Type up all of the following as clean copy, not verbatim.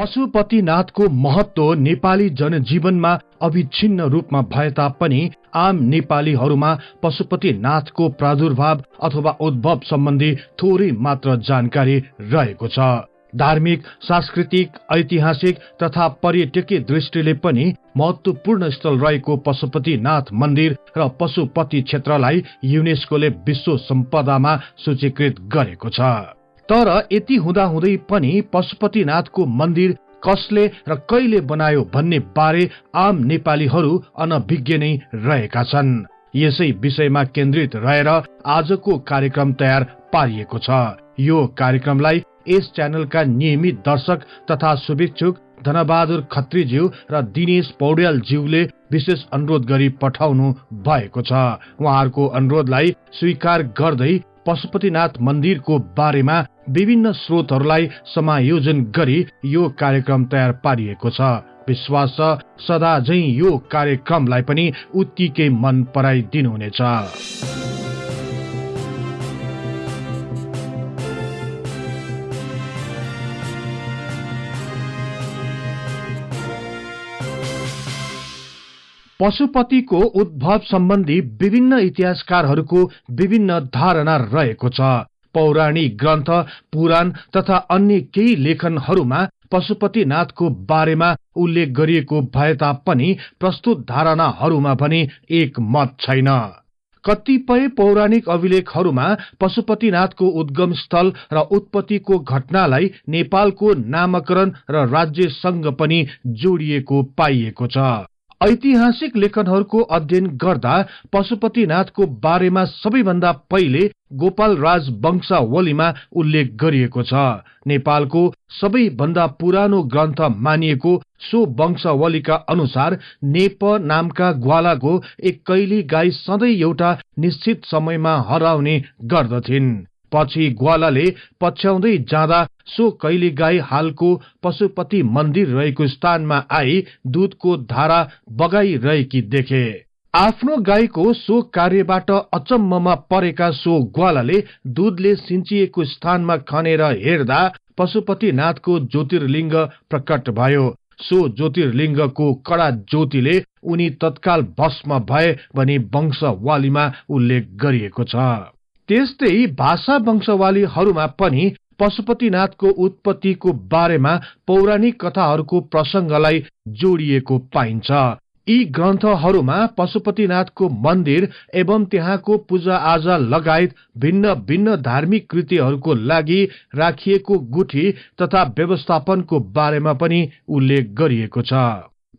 पशुपतिनाथको महत्व नेपाली जनजीवनमा अविच्छिन्न रूपमा भए तापनि आम नेपालीहरूमा पशुपतिनाथको प्रादुर्भाव अथवा उद्भव सम्बन्धी थोरै मात्र जानकारी रहेको छ। धार्मिक, सांस्कृतिक, ऐतिहासिक तथा पर्यटकीय दृष्टिले पनि महत्वपूर्ण स्थल रहेको पशुपतिनाथ मन्दिर र पशुपति क्षेत्रलाई युनेस्कोले विश्व सम्पदामा सूचीकृत गरेको छ। तर यति हुँदाहुँदै पनि पशुपतिनाथको मन्दिर कसले र कहिले बनायो भन्ने बारे आम नेपालीहरू अनभिज्ञ नै रहेका छन्। यसै विषयमा केन्द्रित रहेर आजको कार्यक्रम तयार पारिएको छ। यो कार्यक्रमलाई यस च्यानलका नियमित दर्शक तथा शुभेच्छुक धनबहादुर खत्रीज्यू र दिनेश पौड्यालज्यूले विशेष अनुरोध गरी पठाउनु भएको छ। उहाँहरूको अनुरोधलाई स्वीकार गर्दै पशुपतिनाथ मन्दिरको बारेमा विभिन्न स्रोतहरूलाई समायोजन गरी यो कार्यक्रम तयार पारिएको छ। विश्वास छ सदा झै यो कार्यक्रमलाई पनि उत्तिकै मन पराइदिनुहुनेछ। पशुपतिको उद्भव सम्बन्धी विभिन्न इतिहासकारहरूको विभिन्न धारणा रहेको छ। पौराणिक ग्रन्थ, पुराण तथा अन्य केही लेखनहरूमा पशुपतिनाथको बारेमा उल्लेख गरिएको भए तापनि प्रस्तुत धारणाहरूमा पनि एक मत छैन। कतिपय पौराणिक अभिलेखहरूमा पशुपतिनाथको उद्गम स्थल र उत्पत्तिको घटनालाई नेपालको नामकरण र राज्यसँग पनि जोडिएको पाइएको छ। ऐतिहासिक लेखनहरूको अध्ययन गर्दा पशुपतिनाथको बारेमा सबैभन्दा पहिले गोपाल राज वंशावलीमा उल्लेख गरिएको छ। नेपालको सबैभन्दा पुरानो ग्रन्थ मानिएको सो वंशावलीका अनुसार नेप नामका ग्वालाको एक कैली गाई सधैँ एउटा निश्चित समयमा हराउने गर्दथिन्। पछि ग्वालाले पछ्याउँदै जाँदा सो कैली गाई हालको पशुपति मन्दिर रहेको स्थानमा आई दूधको धारा बगाइरहेकी देखे। आफ्नो गाईको सो कार्यबाट अचम्ममा परेका सो ग्वालाले दूधले सिंचिएको स्थानमा खनेर हेर्दा पशुपतिनाथको ज्योतिर्लिङ्ग प्रकट भयो। सो ज्योतिर्लिङ्गको कडा ज्योतिले उनी तत्काल भस्म भए भनी वंशावलीमा उल्लेख गरिएको छ। त्यस्तै भाषा वंशावलीहरूमा पनि पशुपतिनाथको उत्पत्तिको बारेमा पौराणिक कथाहरूको प्रसंगलाई जोडिएको पाइन्छ। यी ग्रन्थहरूमा पशुपतिनाथको मन्दिर एवं त्यहाँको पूजा आजा लगायत भिन्न भिन्न धार्मिक कृत्यहरूको लागि राखिएको गुठी तथा व्यवस्थापनको बारेमा पनि उल्लेख गरिएको छ।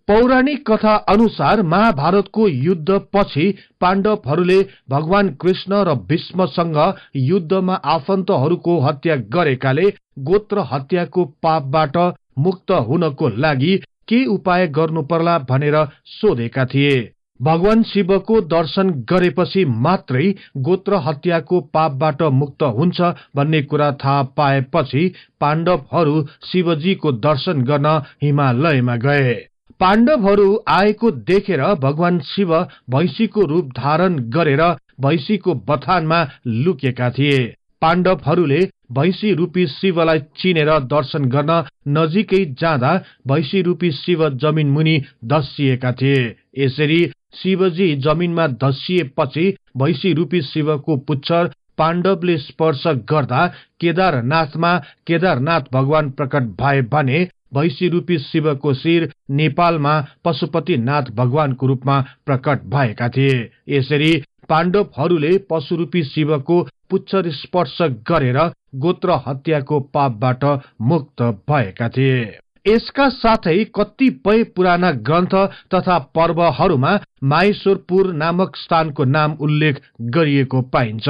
पौराणिक कथा अनुसार महाभारतको युद्ध पछि पाण्डवहरूले भगवान कृष्ण र भीष्मसँग युद्धमा आफन्तहरूको हत्या गरेकाले गोत्र हत्याको पापबाट मुक्त हुनको लागि के उपाय गर्नु पर्ला भनेर सोधेका थिए। भगवान शिवको दर्शन गरेपछि मात्रै गोत्र हत्याको पापबाट मुक्त हुन्छ भन्ने कुरा थाहा पाएपछि पाण्डवहरू शिवजीको दर्शन गर्न हिमालयमा गए। पाण्डवहरू आएको देखेर भगवान शिव भैंसीको रूप धारण गरेर भैंसीको बथानमा लुकेका थिए। पाण्डवहरूले भैंसी रूपी शिवलाई चिनेर दर्शन गर्न नजिकै जाँदा भैंसी रूपी शिव जमिन मुनि धस्सिएका थिए। यसरी शिवजी जमिनमा धस्सिएपछि भैंसी रूपी शिवको पुच्छर पाण्डवले स्पर्श गर्दा केदारनाथमा केदारनाथ भगवान प्रकट भए भने भैंसी रूपी शिवको शिर नेपालमा पशुपतिनाथ भगवानको रूपमा प्रकट भएका थिए। यसरी पाण्डवहरूले पशुरूपी शिवको पुच्छर स्पर्श गरेर गोत्र हत्याको पापबाट मुक्त भएका थिए। यसका साथै कतिपय पुराना ग्रन्थ तथा पर्वहरूमा माहेश्वरपुर नामक स्थानको नाम उल्लेख गरिएको पाइन्छ।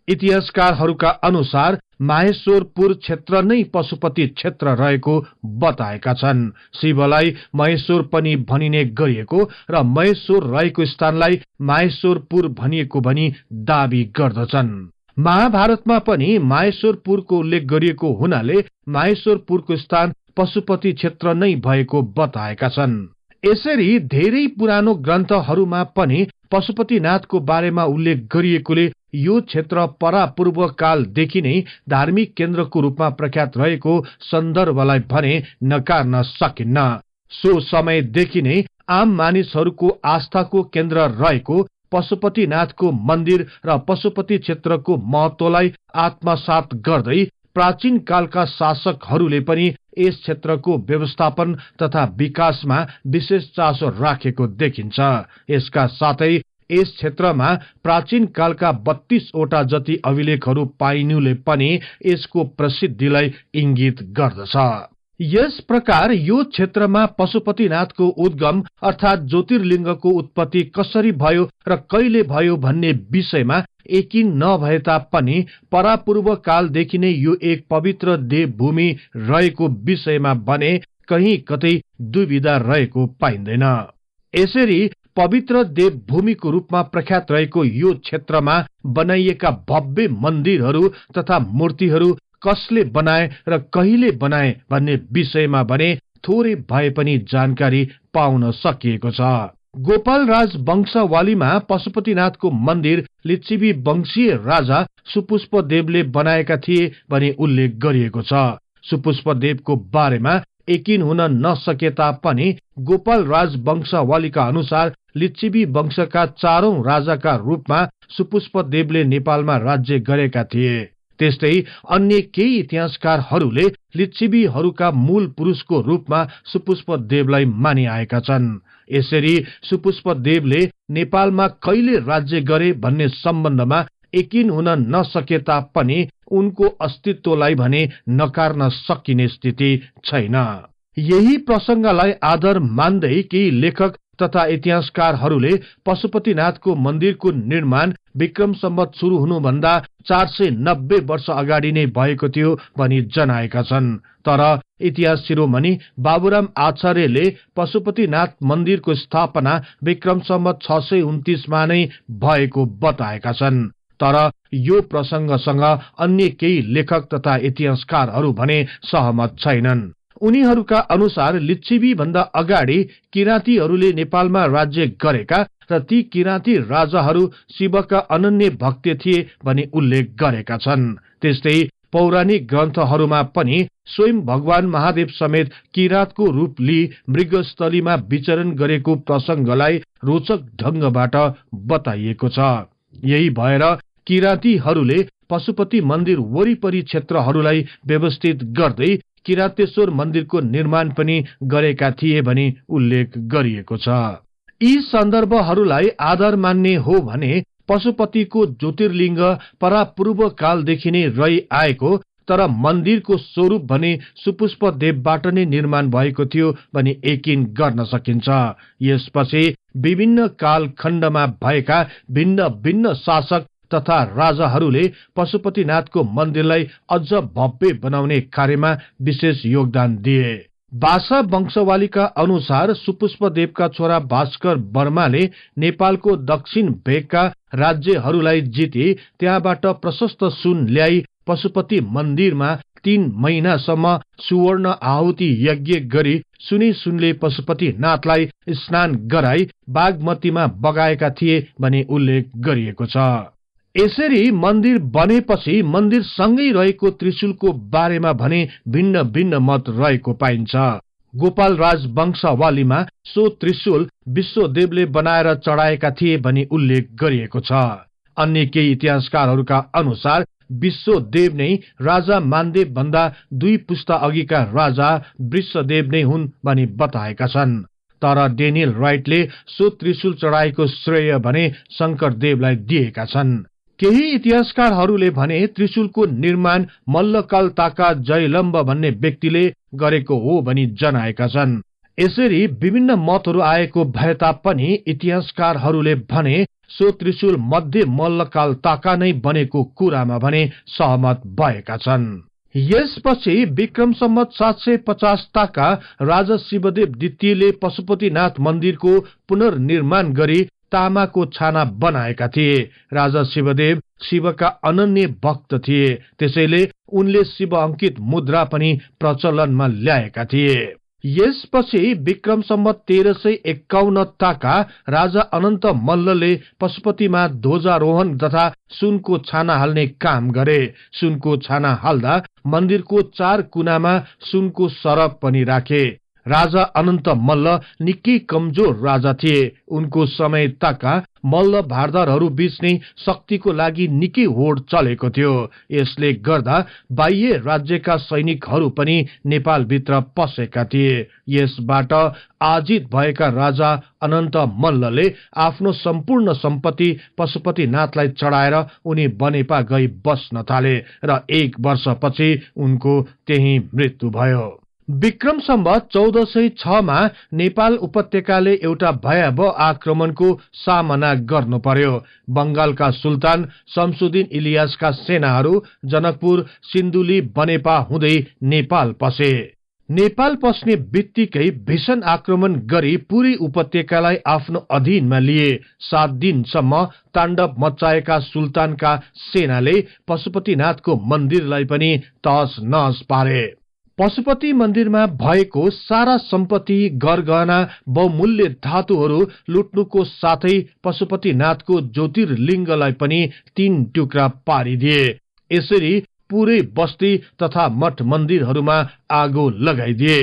इतिहासकारहरूका अनुसार माहेश्वरपुर क्षेत्र नै पशुपति क्षेत्र रहेको बताएका छन्। शिवलाई महेश्वर पनि भनिने गरिएको र महेश्वर रहेको स्थानलाई माहेश्वरपुर भनिएको भनी दावी गर्दछन्। महाभारतमा पनि माहेश्वरपुरको उल्लेख गरिएको हुनाले माहेश्वरपुरको स्थान पशुपति क्षेत्र नै भएको बताएका छन्। यसरी धेरै पुरानो ग्रन्थहरूमा पनि पशुपतिनाथको बारेमा उल्लेख गरिएकोले यो क्षेत्र परापूर्व कालदेखि नै धार्मिक केन्द्रको रूपमा प्रख्यात रहेको सन्दर्भलाई भने नकार्न सकिन्न। सो समयदेखि नै आम मानिसहरूको आस्थाको केन्द्र रहेको पशुपतिनाथको मन्दिर र पशुपति क्षेत्रको महत्वलाई आत्मसात गर्दै प्राचीन कालका शासकहरूले पनि यस क्षेत्रको व्यवस्थापन तथा विकासमा विशेष चासो राखेको देखिन्छ। यसका साथै यस क्षेत्रमा प्राचीन कालका 32 वटा जति अभिलेखहरू पाइनुले पनि यसको प्रसिद्धिलाई इंगित गर्दछ। यस प्रकार यो क्षेत्रमा पशुपतिनाथको उद्गम अर्थात ज्योतिर्लिङ्गको उत्पत्ति कसरी भयो र कहिले भयो भन्ने विषयमा यकिन नभए तापनि परापूर्व कालदेखि नै यो एक पवित्र देवभूमि रहेको विषयमा भने कहीँ कतै दुविधा रहेको पाइँदैन। यसरी पवित्र देवभूमिको रूपमा प्रख्यात रहेको यो क्षेत्रमा बनाइएका भव्य मन्दिरहरू तथा मूर्तिहरू कसले बनाए र कहिले बनाए भन्ने विषयमा भने थोरै भए पनि जानकारी पाउन सकिएको छ। गोपालराज वंशावलीमा पशुपतिनाथको मन्दिर लिच्छवी वंशीय राजा सुपुष्पदेवले बनाएका थिए भनी उल्लेख गरिएको छ। सुपुष्पदेवको बारेमा यकिन हुन नसके तापनि गोपालराज वंशावलीका अनुसार लिच्छवी वंशका 4औं राजाका रूपमा सुपुष्पदेवले नेपालमा राज्य गरेका थिए। त्यस्तै अन्य केही इतिहासकारहरूले लिच्छवीहरूका मूल पुरुषको रूपमा सुपुष्पदेवलाई मानिआएका छन्। यसरी सुपुष्पदेवले नेपालमा कहिले राज्य गरे भन्ने सम्बन्धमा यकिन हुन नसके तापनि उनको अस्तित्वलाई भने नकार्न सकिने स्थिति छैन। यही प्रसंगलाई आधार मान्दै केही लेखक तथा इतिहासकारहरूले पशुपतिनाथको मन्दिरको निर्माण विक्रम सम्वत सुरु हुनुभन्दा 490 वर्ष अगाडि नै भएको थियो भनी जनाएका छन्। तर इतिहास शिरोमणि बाबुराम आचार्यले पशुपतिनाथ मन्दिरको स्थापना विक्रम सम्वत 629 मा नै भएको बताएका छन्। तर यो प्रसंगसँग अन्य केही लेखक तथा इतिहासकारहरू भने सहमत छैनन्। उनीहरूका अनुसार लिच्छवी भन्दा अगाडि किराँतीहरूले नेपालमा राज्य गरेका र ती किराँती राजाहरू शिवका अनन्य भक्त थिए भनी उल्लेख गरेका छन्। त्यस्तै पौराणिक ग्रन्थहरूमा पनि स्वयं भगवान महादेव समेत किराँतको रूप लिई मृगस्थलीमा विचरण गरेको प्रसंगलाई रोचक ढंगबाट बताइएको छ। यही भएर किराँतीहरूले पशुपति मन्दिर वरिपरि क्षेत्रहरूलाई व्यवस्थित गर्दै किरातेश्वर मन्दिरको निर्माण पनि गरेका थिए भनी उल्लेख गरिएको छ। यी सन्दर्भहरूलाई आधार मान्ने हो भने पशुपतिको ज्योतिर्लिङ्ग परापूर्व कालदेखि नै रहि आएको तर मन्दिरको स्वरूप भने सुपुष्पदेवबाट नै निर्माण भएको थियो भनी यकिन गर्न सकिन्छ। यसपछि विभिन्न कालखण्डमा भएका भिन्न भिन्न शासक तथा राजाहरूले पशुपतिनाथको मन्दिरलाई अझ भव्य बनाउने कार्यमा विशेष योगदान दिए। भाषा वंशावलीका अनुसार सुपुष्पदेवका छोरा भास्कर वर्माले नेपालको दक्षिण भेगका राज्यहरूलाई जिते त्यहाँबाट प्रशस्त सुन ल्याई पशुपति मन्दिरमा 3 महिनासम्म सुवर्ण आहुति यज्ञ गरी सुनले पशुपतिनाथलाई स्नान गराई बागमतीमा बगाएका थिए भनी उल्लेख गरिएको छ। यसरी मन्दिर बनेपछि मन्दिर सँगै रहेको त्रिशूलको बारेमा भने भिन्न भिन्न मत रहेको पाइन्छ। गोपालराज वंशावलीमा सो त्रिशूल विश्वदेवले बनाएर चढाएका थिए भनी उल्लेख गरिएको छ। अन्य केही इतिहासकारहरूका अनुसार विश्वदेव नै राजा मानदेव भन्दा 2 पुस्ता अघिका राजा वृषदेव नै हुन् भनी बताएका छन्। तर डेनियल राइटले सो त्रिशूल चढाएको श्रेय भने शंकरदेवलाई दिएका छन्। केही इतिहासकारहरूले भने त्रिशूलको निर्माण मल्लकाल ताका जयलम्ब भन्ने व्यक्तिले गरेको हो भनी जनाएका छन्। यसरी विभिन्न मतहरू आएको भए तापनि इतिहासकारहरूले भने सो त्रिशूल मध्य मल्लकाल ताका नै बनेको कुरामा भने सहमत भएका छन्। यसपछि विक्रम सम्वत 750 ताका राजा शिवदेव द्वितीयले पशुपतिनाथ मन्दिरको पुनर्निर्माण गरी तामाको छाना बनाएका थिए। राजा शिवदेव शिवका अनन्य भक्त थिए, त्यसैले उनले शिव अंकित मुद्रा पनि प्रचलनमा ल्याएका थिए। यसपछि विक्रम सम्वत 1351 ताका राजा अनन्त मल्लले पशुपतिमा ध्वजारोहण तथा सुनको छाना हाल्ने काम गरे। सुनको छाना हाल्दा मन्दिरको 4 कुनामा सुनको सरप पनि राखे। राजा अनन्त मल्ल निकै कमजोर राजा थिए। उनको समय ताका मल्ल भारदारहरू बीच नै शक्तिको लागि निकै होड चलेको थियो। यसले गर्दा बाह्य राज्यका सैनिकहरू पनि नेपालभित्र पसेका थिए। यसबाट आजित भएका राजा अनन्त मल्लले आफ्नो सम्पूर्ण सम्पत्ति पशुपतिनाथलाई चढाएर उनी बनेपा गई बस्न थाले र 1 वर्षपछि उनको त्यही मृत्यु भयो। विक्रम सम्वत 1406 मा नेपाल उपत्यकाले एउटा भयावह आक्रमणको सामना गर्नु पर्यो। बंगालका सुल्तान शमसुद्दीन इलियासका सेनाहरू जनकपुर, सिन्धुली, बनेपा हुँदै नेपाल पसे। नेपाल पस्ने बित्तिकै भीषण आक्रमण गरी पूरै उपत्यकालाई आफ्नो अधीनमा लिए। 7 दिनसम्म ताण्डव मचाएका सुल्तानका सेनाले पशुपतिनाथको मन्दिरलाई पनि तहस नहस पारे। पशुपति मन्दिरमा भएको सारा सम्पत्ति, गरगहना, बहुमूल्य धातुहरू लुट्नुको साथै पशुपतिनाथको ज्योतिर्लिङ्गलाई पनि 3 टुक्रा पारिदिए। यसरी पूरै बस्ती तथा मठ मन्दिरहरूमा आगो लगाइदिए।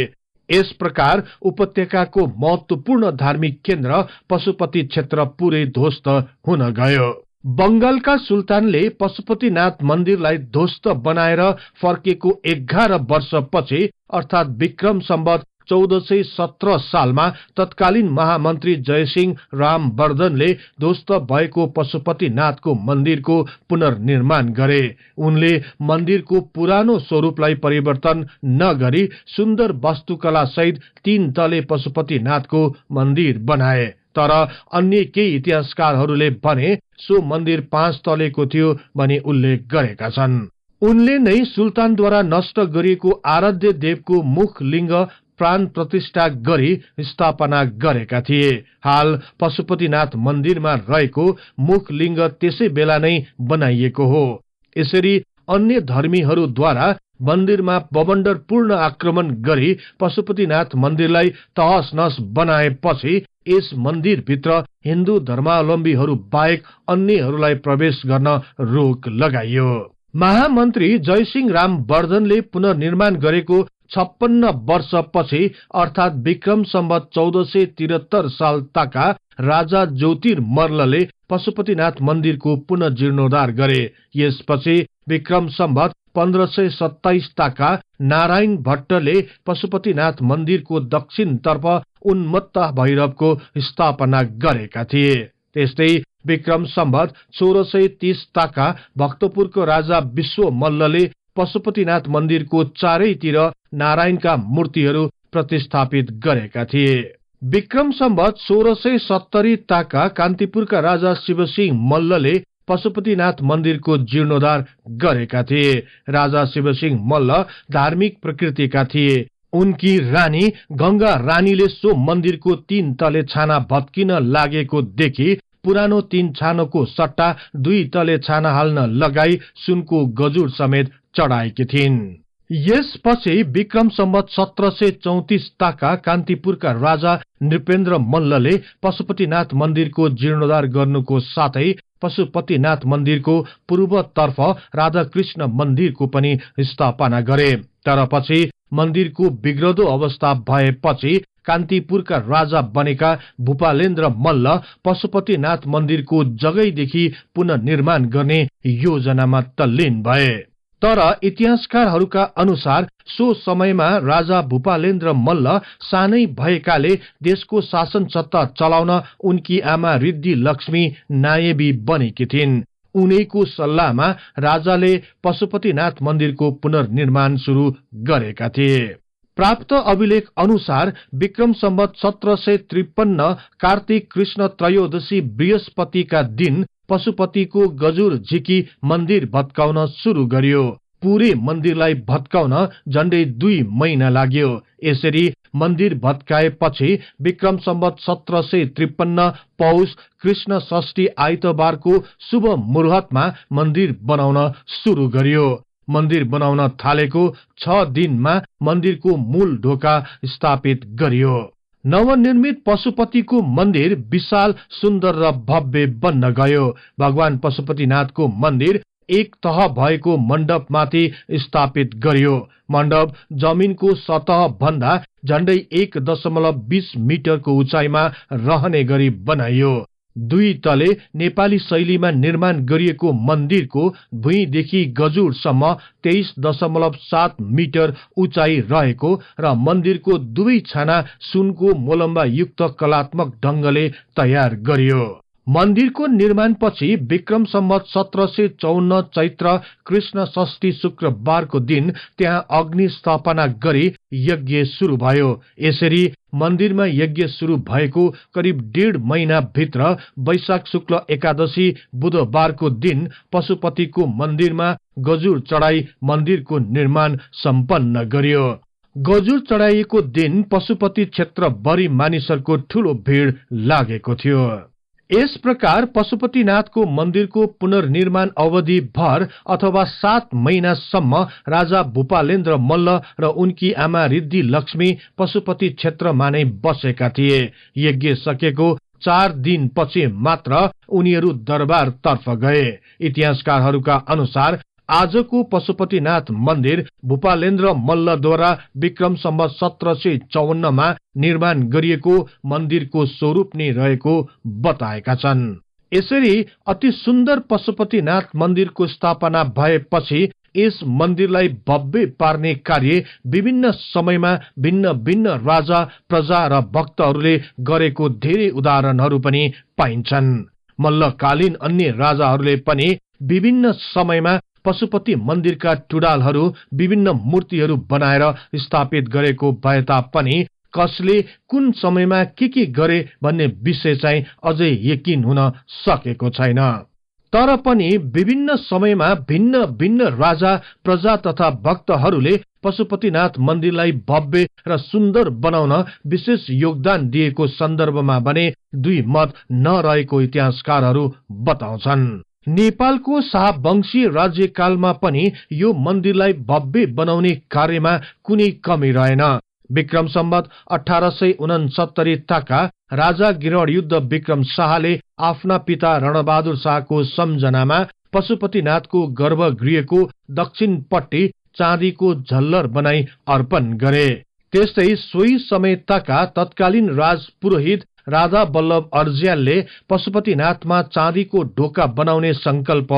यस प्रकार उपत्यकाको महत्वपूर्ण धार्मिक केन्द्र पशुपति क्षेत्र पूरै ध्वस्त हुन गयो। बंगालका सुल्तानले पशुपतिनाथ मन्दिरलाई ध्वस्त बनाएर फर्केको 11 वर्षपछि अर्थात विक्रम सम्वत 1417 सालमा तत्कालीन महामन्त्री जयसिंह रामवर्धनले ध्वस्त भएको पशुपतिनाथको मन्दिरको पुनर्निर्माण गरे। उनले मन्दिरको पुरानो स्वरूपलाई परिवर्तन नगरी सुन्दर वास्तुकला सहित 3 तले पशुपतिनाथको मन्दिर बनाए। तर अन्य केही इतिहासकारहरूले भने सो मन्दिर 5 तलेको थियो भनी उल्लेख गरेका छन्। उनले नै सुल्तानद्वारा नष्ट गरिएको आराध्य देवको मुख लिङ्ग प्राण प्रतिष्ठा गरी स्थापना गरेका थिए। हाल पशुपतिनाथ मन्दिरमा रहेको मुख लिङ्ग त्यसै बेला नै बनाइएको हो। यसरी अन्य धर्मीहरूद्वारा मन्दिरमा बवण्डरपूर्ण आक्रमण गरी पशुपतिनाथ मन्दिरलाई तहस नहस बनाएपछि यस मन्दिरभित्र हिन्दू धर्मावलम्बीहरू बाहेक अन्यहरूलाई प्रवेश गर्न रोक लगाइयो। महामन्त्री जयसिंह रामवर्धनले पुनर्निर्माण गरेको 56 वर्षपछि अर्थात विक्रम सम्वत 1473 साल ताका राजा ज्योतिर्मल्लले पशुपतिनाथ मन्दिरको पुनर्जीर्णोद्धार गरे। यसपछि विक्रम सम्वत 1527 ताका नारायण भट्टले पशुपतिनाथ मन्दिरको दक्षिणतर्फ उन्मत्त भैरवको स्थापना गरेका थिए। त्यस्तै विक्रम सम्वत 1630 ताका भक्तपुरको राजा विश्व मल्लले पशुपतिनाथ मन्दिरको चारैतिर नारायणका मूर्तिहरू प्रतिस्थापित गरेका थिए। विक्रम सम्वत 1670 ताका कान्तिपुरका राजा शिवसिंह मल्लले पशुपतिनाथ मन्दिरको जीर्णोद्धार गरेका थिए। राजा शिवसिंह मल्ल धार्मिक प्रकृतिका थिए। उनकी रानी गंगा रानीले सो मन्दिरको 3 तले छाना भत्किन लागेको देखि पुरानो 3 छानाको सट्टा 2 तले छाना हाल्न लगाई सुनको गजुर समेत चढाएकी थिइन्। यसपछि विक्रम सम्वत 1734 ताका कान्तिपुरका राजा नृपेन्द्र मल्लले पशुपतिनाथ मन्दिरको जीर्णोद्धार गर्नुको साथै पशुपतिनाथ मन्दिरको पूर्वतर्फ राधाकृष्ण मन्दिरको पनि स्थापना गरे। तर पछि मन्दिरको बिग्रदो अवस्था भएपछि कान्तिपुरका राजा बनेका भूपालेन्द्र मल्ल पशुपतिनाथ मन्दिरको जगैदेखि पुनर्निर्माण गर्ने योजनामा तल्लीन भए। तर इतिहासकारहरूका अनुसार सो समयमा राजा भूपालेन्द्र मल्ल सानै भएकाले देशको शासन सत्ता चलाउन उनकी आमा रिद्धि लक्ष्मी नायबी बनेकी थिइन्। उनैको सल्लाहमा राजाले पशुपतिनाथ मन्दिरको पुनर्निर्माण सुरु गरेका थिए। प्राप्त अभिलेख अनुसार विक्रम सम्वत 1753 कार्तिक कृष्ण त्रयोदशी बृहस्पतिका दिन पशुपतिको गजुर झिकी मन्दिर भत्काउन सुरु गरियो। पूरै मन्दिरलाई भत्काउन झण्डै 2 महिना लाग्यो। यसरी मन्दिर भत्काएपछि विक्रम सम्वत 1753 पौष कृष्ण षष्ठी आइतबारको शुभ मुहुर्तमा मन्दिर बनाउन सुरु गरियो। मन्दिर बनाउन थालेको 6 दिनमा मन्दिरको मूल ढोका स्थापित गरियो। नवनिर्मित पशुपतिको मन्दिर विशाल, सुन्दर र भव्य बन्न गयो। भगवान पशुपतिनाथको मन्दिर एक तह भएको मण्डपमाथि स्थापित गरियो। मण्डप जमिनको सतह भन्दा झण्डै 1.20 मिटरको उचाइमा रहने गरी बनाइयो। 2 तले नेपाली शैलीमा निर्माण गरिएको मन्दिरको भुइँदेखि गजुरसम्म 23.7 मिटर उचाइ रहेको र मन्दिरको दुवै छाना सुनको मोलम्बा युक्त कलात्मक ढंगले तयार गरियो। मन्दिरको निर्माणपछि विक्रम सम्वत 1754 चैत्र कृष्ण षष्ठी शुक्रबारको दिन त्यहाँ अग्नि स्थापना गरी यज्ञ सुरु भयो। यसरी मन्दिरमा यज्ञ सुरु भएको करिब 1.5 महिना भित्र वैशाख शुक्ल एकादशी बुधबारको दिन पशुपतिको मन्दिरमा गजुर चढाई मन्दिरको निर्माण सम्पन्न गरियो। गजुर चढाइएको दिन पशुपति क्षेत्रभरि मानिसहरूको ठूलो भिड लागेको थियो। यस प्रकार पशुपतिनाथको मन्दिरको पुनर्निर्माण अवधि भर अथवा 7 महिनासम्म राजा भूपालेन्द्र मल्ल र उनकी आमा रिद्धि लक्ष्मी पशुपति क्षेत्रमा नै बसेका थिए। यज्ञ सकेको 4 दिनपछि मात्र उनीहरू दरबार तर्फ गए। इतिहासकारहरूका अनुसार आजको पशुपतिनाथ मन्दिर भूपालेन्द्र मल्लद्वारा विक्रम सम्वत 1754 मा निर्माण गरिएको मन्दिरको स्वरूप नै रहेको बताएका छन्। यसरी अति सुन्दर पशुपतिनाथ मन्दिरको स्थापना भएपछि यस मन्दिरलाई भव्य पार्ने कार्य विभिन्न समयमा भिन्न भिन्न राजा, प्रजा र भक्तहरूले गरेको धेरै उदाहरणहरू पनि पाइन्छन्। मल्लकालीन अन्य राजाहरूले पनि विभिन्न समयमा पशुपति मन्दिरका टुडालहरू विभिन्न मूर्तिहरू बनाएर स्थापित गरेको भए तापनि कसले कुन समयमा के गरे भन्ने विषय चाहिँ अझै यकिन हुन सकेको छैन। तर पनि विभिन्न समयमा भिन्न भिन्न राजा, प्रजा तथा भक्तहरूले पशुपतिनाथ मन्दिरलाई भव्य र सुन्दर बनाउन विशेष योगदान दिएको सन्दर्भमा भने 2 मत नरहेको इतिहासकारहरू बताउँछन्। नेपालको शाहवंशी राज्यकालमा पनि यो मन्दिरलाई भव्य बनाउने कार्यमा कुनै कमी रहेन। विक्रम सम्वत 1869 ताका राजा गिरणयुद्ध विक्रम शाहले आफ्ना पिता रणबहादुर शाहको सम्झनामा पशुपतिनाथको गर्भगृहको दक्षिणपट्टि चाँदीको झल्लर बनाई अर्पण गरे। त्यस्तै सोही समय ताका तत्कालीन राज पुरोहित राधा वल्लभ अर्ज्यालले पशुपतिनाथमा चाँदीको ढोका बनाउने संकल्प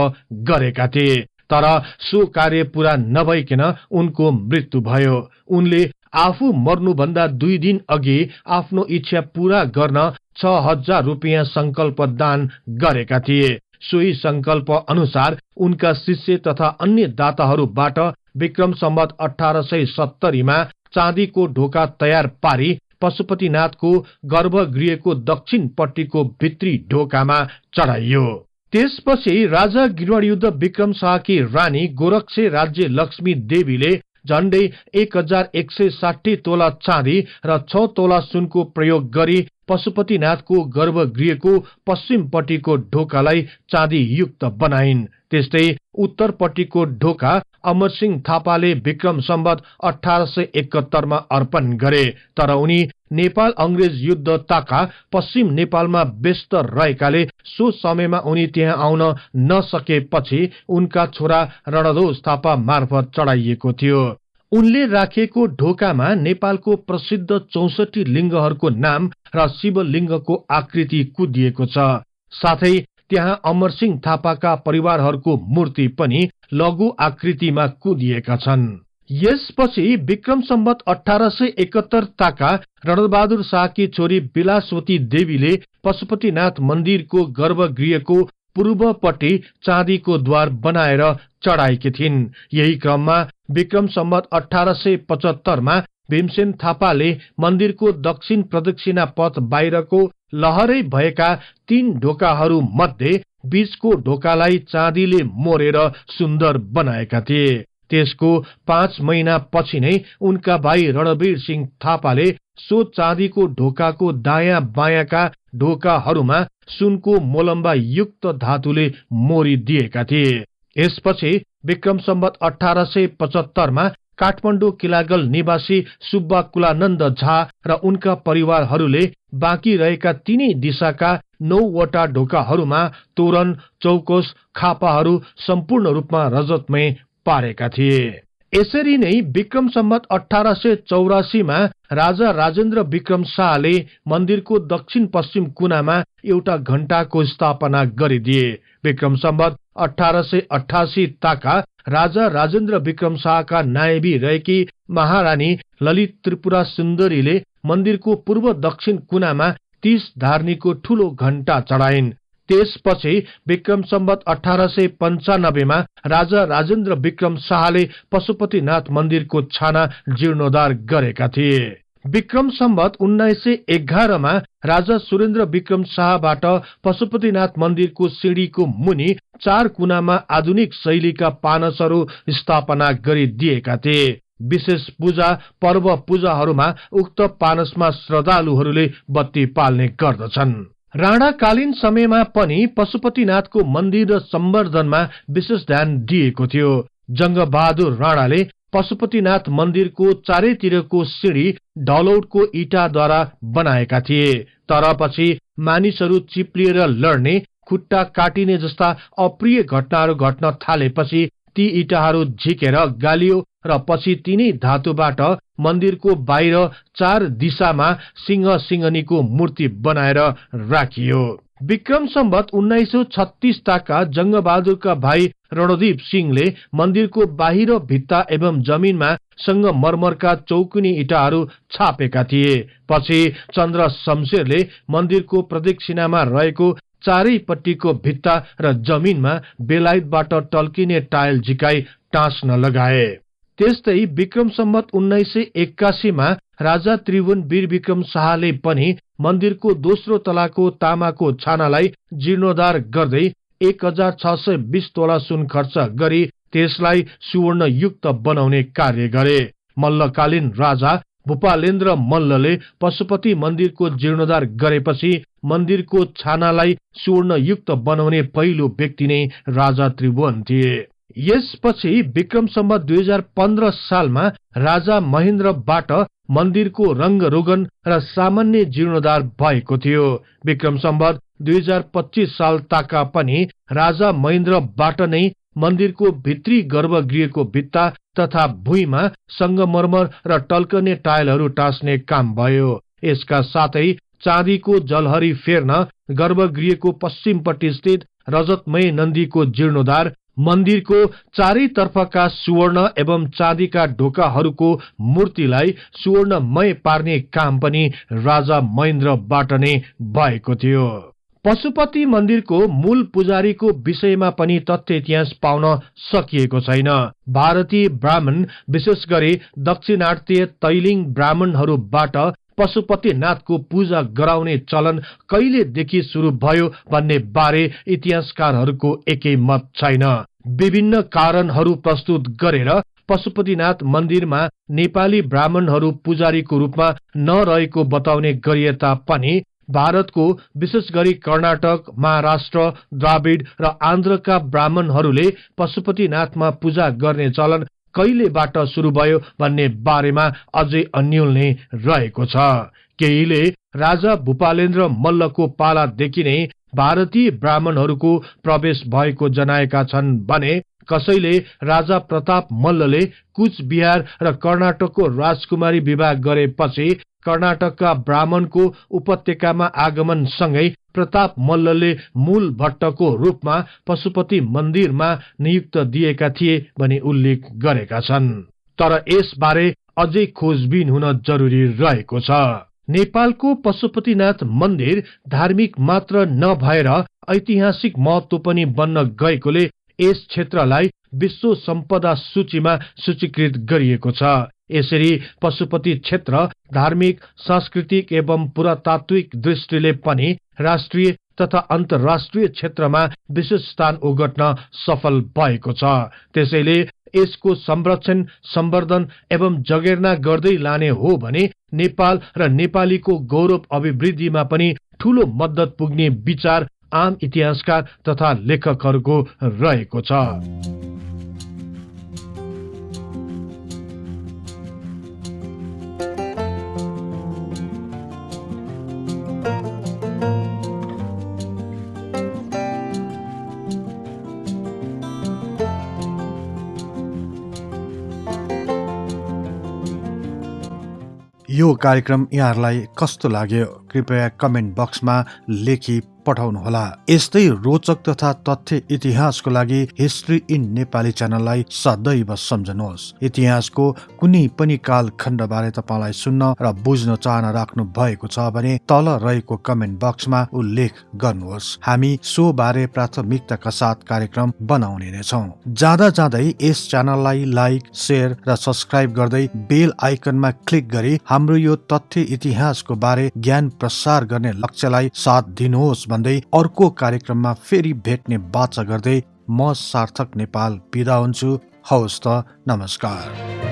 गरेका थिए। तर सो कार्य पूरा नभइकन उनको मृत्यु भयो। उनले आफू मर्नुभन्दा 2 दिन अघि आफ्नो इच्छा पूरा गर्न 6000 रुपियाँ संकल्प दान गरेका थिए। सोही संकल्प अनुसार उनका शिष्य तथा अन्य दाताहरूबाट विक्रम सम्वत 1870 मा चाँदीको ढोका तयार पारी पशुपतिनाथको गर्भगृहको दक्षिणपट्टिको भित्री ढोकामा चढाइयो। त्यसपछि राजा गिरणयुद्ध विक्रम शाहकी रानी गोरक्षे राज्य लक्ष्मी देवीले झण्डै 1160 तोला चाँदी र 6 तोला सुनको प्रयोग गरी पशुपतिनाथको गर्भगृहको पश्चिमपट्टिको ढोकालाई चाँदी युक्त बनाइन्। त्यस्तै उत्तरपट्टिको ढोका अमरसिंह थापाले विक्रम सम्वत 1871 मा अर्पण गरे। तर उनी नेपाल अंग्रेज युद्ध ताका पश्चिम नेपालमा व्यस्त रहेकाले सो समयमा उनी त्यहाँ आउन नसकेपछि उनका छोरा रणध्वज थापा मार्फत चढाइएको थियो। उनले राखेको ढोकामा नेपालको प्रसिद्ध 64 लिङ्गहरूको नाम र शिवलिङ्गको आकृति कुदिएको छ। साथै त्यहाँ अमरसिंह थापाका परिवारहरूको मूर्ति पनि लघु आकृतिमा कुदिएका छन्। यसपछि विक्रम सम्वत 1871 ताका रणबहादुर शाहकी छोरी विलासवती देवीले पशुपतिनाथ मन्दिरको गर्भगृहको पूर्वपट्टि चाँदीको द्वार बनाएर चढाएकी थिइन्। यही क्रममा विक्रम सम्वत 1875 मा भीमसेन थापाले मन्दिरको दक्षिण प्रदक्षिणा पथ बाहिरको लहरै भएका 3 ढोकाहरू मध्ये बीचको ढोकालाई चाँदीले मोरेर सुन्दर बनाएका थिए। त्यसको 5 महिना पछि नै उनका भाइ रणवीर सिंह थापाले सो चाँदीको ढोकाको दायाँ बायाँका ढोकाहरूमा सुनको मोलम्बा युक्त धातुले मोरिदिएका थिए। यसपछि विक्रम सम्वत 1875 मा काठमाडौँ किलागल निवासी सुब्बा कुलानन्द झा र उनका परिवारहरूले बाँकी रहेका तीनै दिशाका 9 वटा ढोकाहरूमा तोरण चौकोस खापाहरू सम्पूर्ण रूपमा रजतमय पारेका थिए। यसरी नै विक्रम सम्वत 1884 मा राजा राजेन्द्र विक्रम शाहले मन्दिरको दक्षिण पश्चिम कुनामा एउटा घण्टाको स्थापना गरिदिए। विक्रम सम्वत 1888 ताका राजा राजेन्द्र विक्रम शाहका नायबी रहेकी महारानी ललित त्रिपुरा सुन्दरीले मन्दिरको पूर्व दक्षिण कुनामा 30 धार्नीको ठूलो घण्टा चढाइन्। त्यसपछि विक्रम सम्वत 1895 मा राजा राजेन्द्र विक्रम शाहले पशुपतिनाथ मन्दिरको छाना जीर्णोद्धार गरेका थिए। विक्रम सम्वत 1911 मा राजा सुरेन्द्र विक्रम शाहबाट पशुपतिनाथ मन्दिरको सिंढीको मुनि 4 कुनामा आधुनिक शैलीका पानसहरू स्थापना गरिदिएका थिए। विशेष पूजा पर्व पूजाहरूमा उक्त पानसमा श्रद्धालुहरूले बत्ती पाल्ने गर्दछन्। राणाकालीन समयमा पनि पशुपतिनाथको मन्दिर र सम्वर्धनमा विशेष ध्यान दिएको थियो। जंगबहादुर राणाले पशुपतिनाथ मन्दिरको चारैतिरको सिंढी ढलौटको इँटाद्वारा बनाएका थिए। तर पछि मानिसहरू चिप्लिएर लड्ने, खुट्टा काटिने जस्ता अप्रिय घटनाहरू घट्न थालेपछि ती इँटाहरू झिकेर गालियो र पछि तिनै धातुबाट मन्दिरको बाहिर 4 दिशामा सिंह सिंहनीको मूर्ति बनाएर राखियो। विक्रम सम्वत 1936 ताका जंगबहादुरका भाइ रणदीप सिंहले मन्दिरको बाहिर भित्ता एवं जमिनमा संगमरमरका चौकुनी इँटाहरू छापेका थिए। पछि चन्द्र शमशेरले मन्दिरको प्रदक्षिणामा रहेको चारैपट्टिको भित्ता र जमिनमा बेलायतबाट टल्किने टायल झिकाई टाँस्न लगाए। त्यस्तै विक्रम सम्वत 1981 मा राजा त्रिभुवन वीर विक्रम शाहले पनि मन्दिरको दोस्रो तलाको तामाको छानालाई जीर्णोद्धार गर्दै 1620 तोला सुन खर्च गरी त्यसलाई सुवर्ण युक्त बनाउने कार्य गरे। मल्लकालीन राजा भूपालेन्द्र मल्लले पशुपति मन्दिरको जीर्णोद्धार गरेपछि मन्दिरको छानालाई सुवर्ण युक्त बनाउने पहिलो व्यक्ति नै राजा त्रिभुवन थिए। यसपछि विक्रम सम्वत 2015 सालमा राजा महेन्द्रबाट मन्दिरको रंग रोगन र सामान्य जीर्णोद्धार भएको थियो। विक्रम सम्वत 2025 साल ताका पनि राजा महेन्द्रबाट नै मन्दिरको भित्री गर्भगृहको भित्ता तथा भुइँमा संगमरमर र टल्कने टायलहरू टाँस्ने काम भयो। यसका साथै चाँदीको जलहरी फेर्न गर्भगृहको पश्चिमपट्टि स्थित रजतमय नन्दीको जीर्णोद्धार, मन्दिरको चारैतर्फका सुवर्ण एवं चाँदीका ढोकाहरूको मूर्तिलाई सुवर्णमय पार्ने काम पनि राजा महेन्द्रबाट नै भएको थियो। पशुपति मन्दिरको मूल पुजारीको विषयमा पनि तथ्य इतिहास पाउन सकिएको छैन। भारतीय ब्राह्मण विशेष गरी दक्षिणार्तीय तैलिङ ब्राह्मणहरूबाट पशुपतिनाथको पूजा गराउने चलन कहिलेदेखि सुरु भयो भन्ने बारे इतिहासकारहरूको एकै मत छैन। विभिन्न कारणहरू प्रस्तुत गरेर पशुपतिनाथ मन्दिरमा नेपाली ब्राह्मणहरू पुजारीको रूपमा नरहेको बताउने गरिए तापनि भारतको विशेष गरी कर्नाटक, महाराष्ट्र, द्राविड र आन्ध्रका ब्राह्मणहरूले पशुपतिनाथमा पूजा गर्ने चलन कहिलेबाट सुरु भयो भन्ने बारेमा अझै अन्यल नै रहेको छ। केहीले राजा भूपालेन्द्र मल्लको पालादेखि नै भारतीय ब्राह्मणहरूको प्रवेश भएको जनाएका छन् भने कसैले राजा प्रताप मल्लले कुचबिहार र कर्नाटकको राजकुमारी विवाह गरेपछि कर्नाटकका ब्राह्मणको उपत्यकामा आगमन सँगै प्रताप मल्लले मूल भट्टको रूपमा पशुपति मन्दिरमा नियुक्त दिएका थिए भनी उल्लेख गरेका छन्। तर यसबारे अझै खोजबिन हुन जरुरी रहेको छ। नेपालको पशुपतिनाथ मन्दिर धार्मिक मात्र नभएर ऐतिहासिक महत्व पनि बन्न गएकोले यस क्षेत्रलाई विश्व सम्पदा सूचीमा सूचीकृत गरिएको छ। यसरी पशुपति क्षेत्र धार्मिक, सांस्कृतिक एवं पुरातात्विक दृष्टिले पनि राष्ट्रिय तथा अन्तर्राष्ट्रिय क्षेत्रमा विशेष स्थान ओगट्न सफल भएको छ। त्यसैले यसको संरक्षण, सम्वर्धन एवं जगेर्ना गर्दै लाने हो भने नेपाल र नेपालीको गौरव अभिवृद्धिमा पनि ठूलो मद्दत पुग्ने विचार आम इतिहासकार तथा लेखकहरूको रहेको छ। यो कार्यक्रम यहाँहरूलाई कस्तो लाग्यो कृपया कमेन्ट बक्समा लेखी पठाउनुहोला। यस्तै रोचक तथा तथ्य इतिहासको लागि हिस्ट्री इन नेपाली च्यानललाई सदैव सम्झनुहोस्। इतिहासको कुनै पनि कालखण्डबारे तपाईँलाई सुन्न र बुझ्न चाहना राख्नु भएको छ भने तल रहेको कमेन्ट बक्समा उल्लेख गर्नुहोस्। हामी सो बारे प्राथमिकताका साथ कार्यक्रम बनाउने नै छौं। जाँदा जाँदै यस च्यानललाई लाइक, शेयर र सब्स्क्राइब गर्दै बेल आइकनमा क्लिक गरी हाम्रो यो तथ्य इतिहासको बारे ज्ञान प्रसार गर्ने लक्ष्यलाई साथ दिनुहोस् भन्दै अर्को कार्यक्रममा फेरि भेट्ने बाचा गर्दै म सार्थक नेपाल बिदा हुन्छु। हवस् त, नमस्कार।